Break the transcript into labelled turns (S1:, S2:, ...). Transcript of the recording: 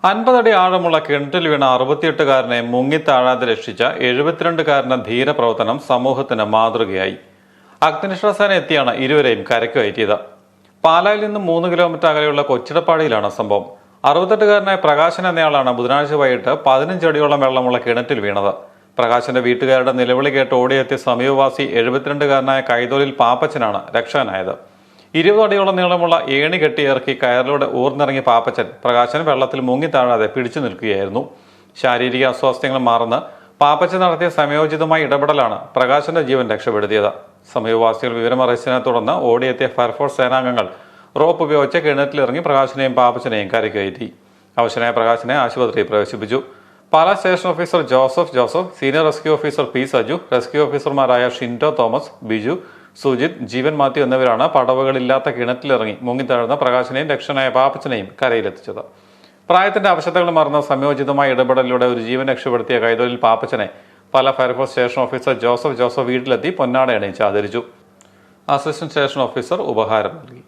S1: 50 അടി ആഴമുള്ള കിണറ്റിൽ വീണ 68-കാരനെ മുങ്ങിത്താഴാതെ രക്ഷിച്ച 72-കാരന്റെ ധീരപ്രവർത്തനം സമൂഹത്തിന് മാതൃകയായി. അഗ്നിരക്ഷാസേന എത്തിയാണ് ഇരുവരെയും കരയ്ക്ക് കയറ്റിയത്. പാലായിൽ നിന്ന് 3 കിലോമീറ്റർ അകലെയുള്ള കൊച്ചിടപ്പാടിയിലാണ് സംഭവം. 68-കാരനായ പ്രകാശൻ എന്നയാളാണ് ബുധനാഴ്ച വൈകിട്ട് 15 അടിയോളം വെള്ളമുള്ള കിണറ്റിൽ വീണത്. പ്രകാശന്റെ വീട്ടുകാരുടെ നിലവിളി കേട്ട് ഓടിയെത്തിയ സമീപവാസി 72-കാരനായ കൈതോലിൽ പാപ്പച്ചനാണ് രക്ഷകനായത്. 20 അടിയോളം നീളമുള്ള ഏണി കെട്ടിയിറക്കി കയറിലൂടെ ഊർന്നിറങ്ങിയ പാപ്പച്ചൻ പ്രകാശൻ വെള്ളത്തിൽ മുങ്ങിത്താഴാതെ പിടിച്ചു നിൽക്കുകയായിരുന്നു. ശാരീരിക അസ്വാസ്ഥ്യങ്ങൾ മാറുന്ന പാപ്പച്ചൻ നടത്തിയ സമയോചിതമായ ഇടപെടലാണ് പ്രകാശന്റെ ജീവൻ രക്ഷപ്പെടുത്തിയത്. സമീപവാസികൾ വിവരമറിയിച്ചതിനെ തുടർന്ന് ഓടിയെത്തിയ ഫയർഫോഴ്സ് സേനാംഗങ്ങൾ റോപ്പ് ഉപയോഗിച്ച് കിണറ്റിലിറങ്ങി പ്രകാശനെയും പാപ്പച്ചനെയും കരയ്ക്ക് കയറ്റി. അവശനായ പ്രകാശനെ ആശുപത്രിയിൽ പ്രവേശിപ്പിച്ചു. Pala station officer Joseph, senior rescue officer P Saju, rescue ഓഫീസർമാരായ ഷിൻഡോ തോമസ്, ബിജു, സുജിത്, ജീവൻ മാത്യു എന്നിവരാണ് പടവുകളില്ലാത്ത കിണറ്റിലിറങ്ങി മുങ്ങിത്താഴ്ന്ന പ്രകാശനെയും രക്ഷനായ പാപ്പച്ചനെയും കരയിലെത്തിച്ചത്. പ്രായത്തിന്റെ അവശതകൾ മറന്ന സംയോജിതമായ ഇടപെടലിലൂടെ ഒരു ജീവൻ രക്ഷപ്പെടുത്തിയ കൈതൊഴിൽ പാപ്പച്ചനെ Pala fire force station officer Joseph വീട്ടിലെത്തി പൊന്നാട അണിയിച്ച് ആദരിച്ചു. അസിസ്റ്റന്റ് സ്റ്റേഷൻ ഓഫീസർ ഉപഹാരം നൽകി.